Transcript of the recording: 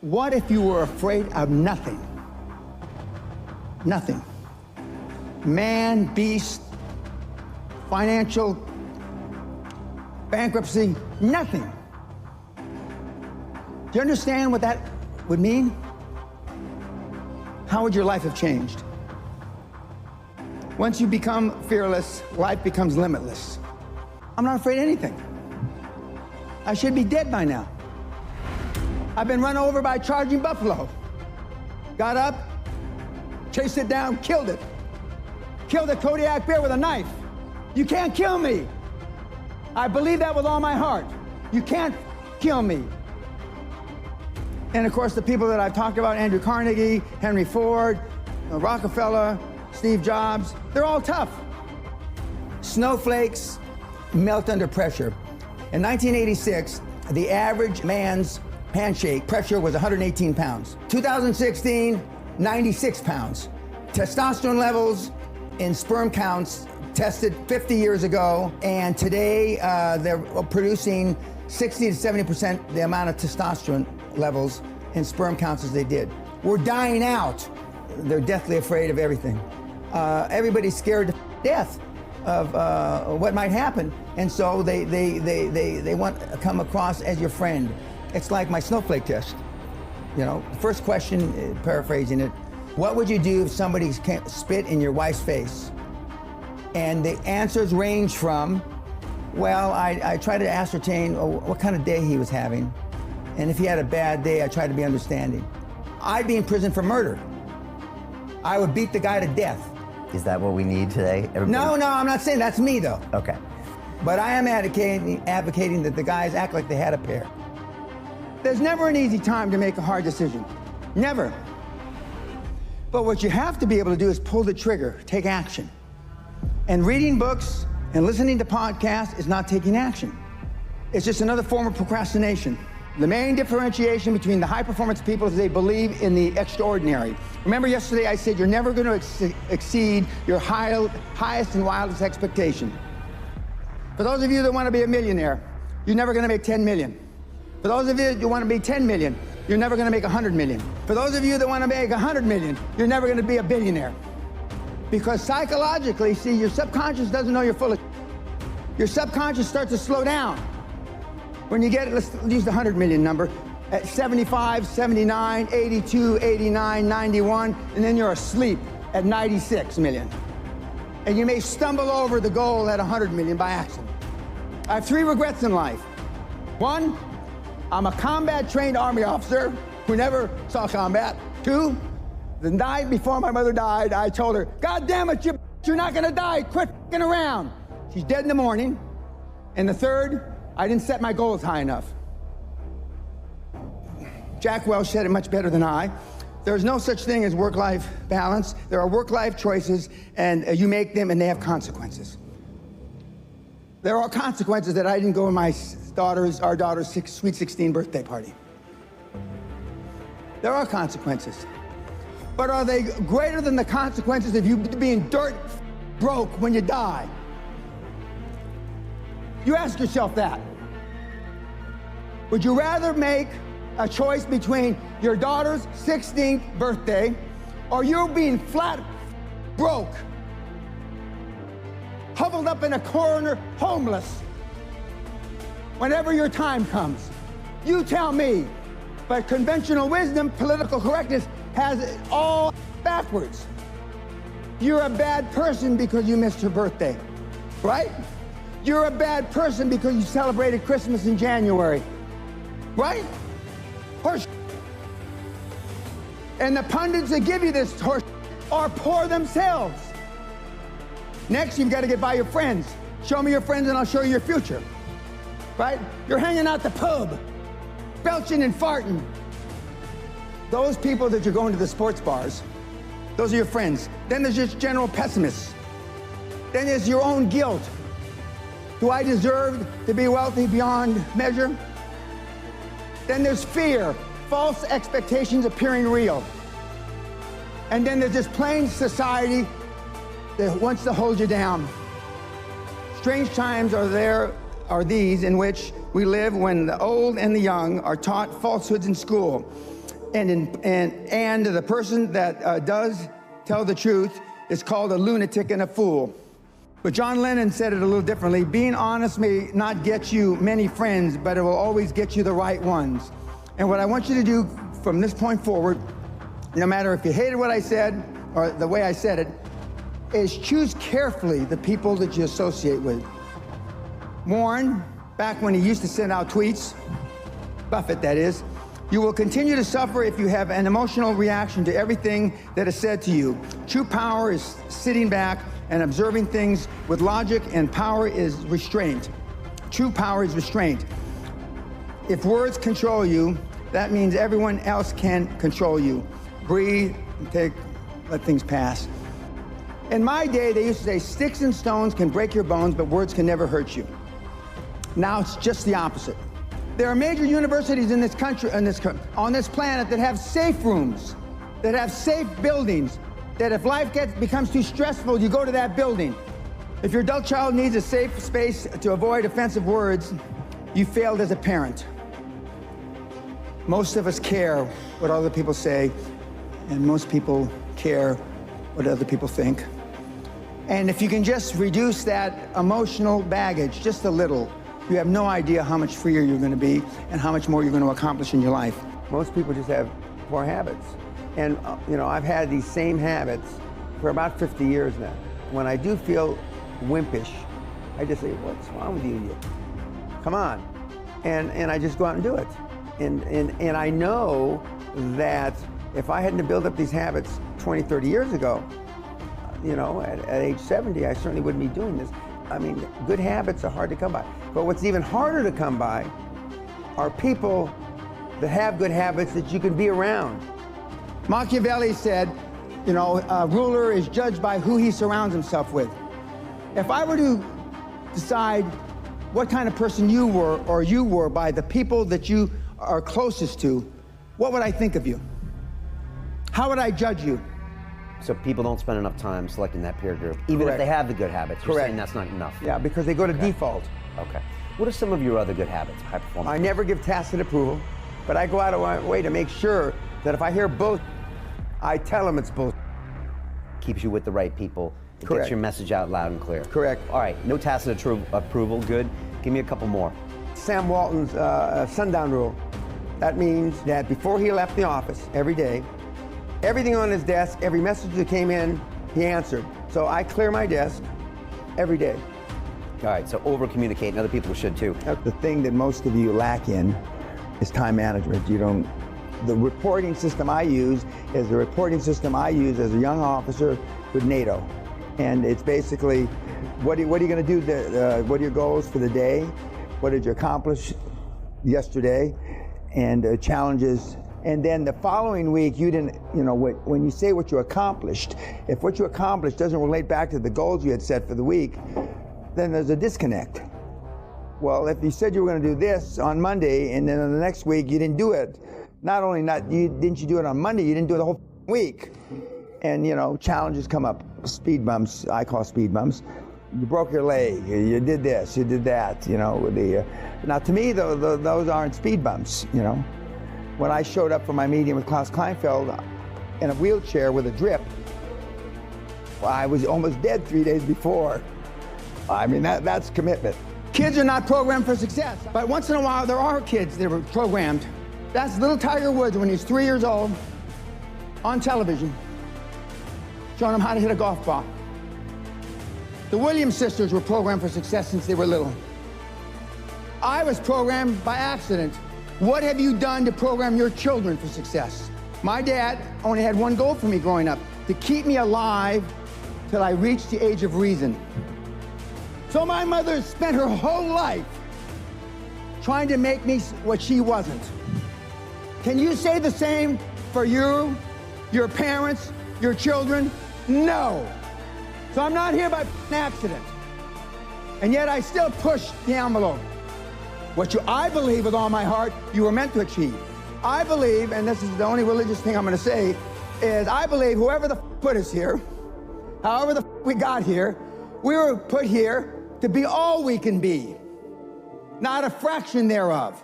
What if you were afraid of nothing? Nothing. Man, beast, financial, bankruptcy, nothing. Do you understand what that would mean? How would your life have changed? Once you become fearless, life becomes limitless. I'm not afraid of anything. I should be dead by now. I've been run over by a charging buffalo. Got up, chased it down, killed it. Killed a Kodiak bear with a knife. You can't kill me. I believe that with all my heart. You can't kill me. And of course, the people that I've talked about, Andrew Carnegie, Henry Ford, Rockefeller, Steve Jobs, they're all tough. Snowflakes melt under pressure. In 1986, the average man's handshake pressure was 118 pounds. 2016, 96 pounds. Testosterone levels in sperm counts tested 50 years ago, and today they're producing 60 to 70% the amount of testosterone levels in sperm counts as they did. We're dying out. They're deathly afraid of everything. Everybody's scared to death of what might happen, and so they want to come across as your friend. It's like my snowflake test. You know, the first question, paraphrasing it, what would you do if somebody spit in your wife's face? And the answers range from, well, I try to ascertain what kind of day he was having. And if he had a bad day, I try to be understanding. I'd be in prison for murder. I would beat the guy to death. Is that what we need today? Everybody? No, I'm not saying that's me, though. Okay. But I am advocating that the guys act like they had a pair. There's never an easy time to make a hard decision. Never. But what you have to be able to do is pull the trigger, take action. And reading books and listening to podcasts is not taking action. It's just another form of procrastination. The main differentiation between the high-performance people is they believe in the extraordinary. Remember yesterday I said you're never going to exceed your highest and wildest expectation. For those of you that want to be a millionaire, you're never going to make 10 million. For those of you that want to be 10 million, you're never going to make 100 million. For those of you that want to make 100 million, you're never going to be a billionaire. Because psychologically, see, your subconscious doesn't know you're full of. Your subconscious starts to slow down. When you get, let's use the 100 million number, at 75, 79, 82, 89, 91, and then you're asleep at 96 million. And you may stumble over the goal at 100 million by accident. I have 3 regrets in life. 1, I'm a combat-trained Army officer who never saw combat. 2, the night before my mother died, I told her, God damn it, you're not gonna die, quit f***ing around. She's dead in the morning. And the 3rd, I didn't set my goals high enough. Jack Welch said it much better than I. There's no such thing as work-life balance. There are work-life choices, and you make them, and they have consequences. There are consequences that I didn't go to our daughter's sweet 16 birthday party. There are consequences. But are they greater than the consequences of you being dirt broke when you die? You ask yourself that. Would you rather make a choice between your daughter's 16th birthday or you being flat broke, huddled up in a corner, homeless, whenever your time comes? You tell me. But conventional wisdom, political correctness, has it all backwards. You're a bad person because you missed your birthday, right? You're a bad person because you celebrated Christmas in January, right? Horse. And the pundits that give you this horse are poor themselves. Next, you've got to get by your friends. Show me your friends and I'll show you your future, right? You're hanging out the pub, belching and farting. Those people that you're going to the sports bars, those are your friends. Then there's just general pessimists. Then there's your own guilt. Do I deserve to be wealthy beyond measure? Then there's fear, false expectations appearing real. And then there's this plain society that wants to hold you down. Strange times are these in which we live when the old and the young are taught falsehoods in school. And the person that does tell the truth is called a lunatic and a fool. But John Lennon said it a little differently. Being honest may not get you many friends, but it will always get you the right ones. And what I want you to do from this point forward, no matter if you hated what I said or the way I said it, is choose carefully the people that you associate with. Warren, back when he used to send out tweets, Buffett that is, you will continue to suffer if you have an emotional reaction to everything that is said to you. True power is sitting back and observing things with logic, and power is restraint. True power is restraint. If words control you, that means everyone else can control you. Breathe, let things pass. In my day, they used to say, sticks and stones can break your bones, but words can never hurt you. Now it's just the opposite. There are major universities in this country, on this planet, that have safe rooms, that have safe buildings, that if life becomes too stressful, you go to that building. If your adult child needs a safe space to avoid offensive words, you failed as a parent. Most of us care what other people say, and most people care what other people think. And if you can just reduce that emotional baggage just a little, you have no idea how much freer you're going to be and how much more you're going to accomplish in your life. Most people just have poor habits. And, I've had these same habits for about 50 years now. When I do feel wimpish, I just say, what's wrong with you? Come on. And I just go out and do it. And I know that if I hadn't built up these habits 20, 30 years ago, at age 70, I certainly wouldn't be doing this. I mean, good habits are hard to come by. But what's even harder to come by are people that have good habits that you can be around. Machiavelli said, a ruler is judged by who he surrounds himself with. If I were to decide what kind of person you were by the people that you are closest to, what would I think of you? How would I judge you? So people don't spend enough time selecting that peer group, even if they have the good habits. You're saying that's not enough. Yeah, because they go to default. Okay. What are some of your other good habits, high performance? I never give tacit approval, but I go out of my way to make sure that if I hear bull, I tell them it's bull. Keeps you with the right people. It gets your message out loud and clear. Correct. All right, no tacit approval, good. Give me a couple more. Sam Walton's sundown rule. That means that before he left the office every day, everything on his desk, every message that came in, he answered. So I clear my desk every day. All right, so over-communicate, and other people should too. The thing that most of you lack in is time management. The reporting system I use is the reporting system I use as a young officer with NATO. And it's basically, what are you going to do? What are your goals for the day? What did you accomplish yesterday? And challenges. And then the following week, you didn't, when you say what you accomplished, if what you accomplished doesn't relate back to the goals you had set for the week, then there's a disconnect. Well, if you said you were going to do this on Monday, and then on the next week you didn't do it, didn't you do it on Monday, you didn't do it the whole week. And, challenges come up, speed bumps, I call speed bumps. You broke your leg, you did this, you did that, now to me, those aren't speed bumps, When I showed up for my meeting with Klaus Kleinfeld in a wheelchair with a drip, I was almost dead 3 days before. I mean, that's commitment. Kids are not programmed for success, but once in a while there are kids that are programmed. That's little Tiger Woods when he's 3 years old on television, showing him how to hit a golf ball. The Williams sisters were programmed for success since they were little. I was programmed by accident. What have you done to program your children for success? My dad only had one goal for me growing up, to keep me alive till I reached the age of reason. So my mother spent her whole life trying to make me what she wasn't. Can you say the same for you, your parents, your children? No. So I'm not here by accident. And yet I still push the envelope. I believe with all my heart, you were meant to achieve. I believe, and this is the only religious thing I'm going to say, is I believe whoever the put us here, however the we got here, we were put here to be all we can be, not a fraction thereof.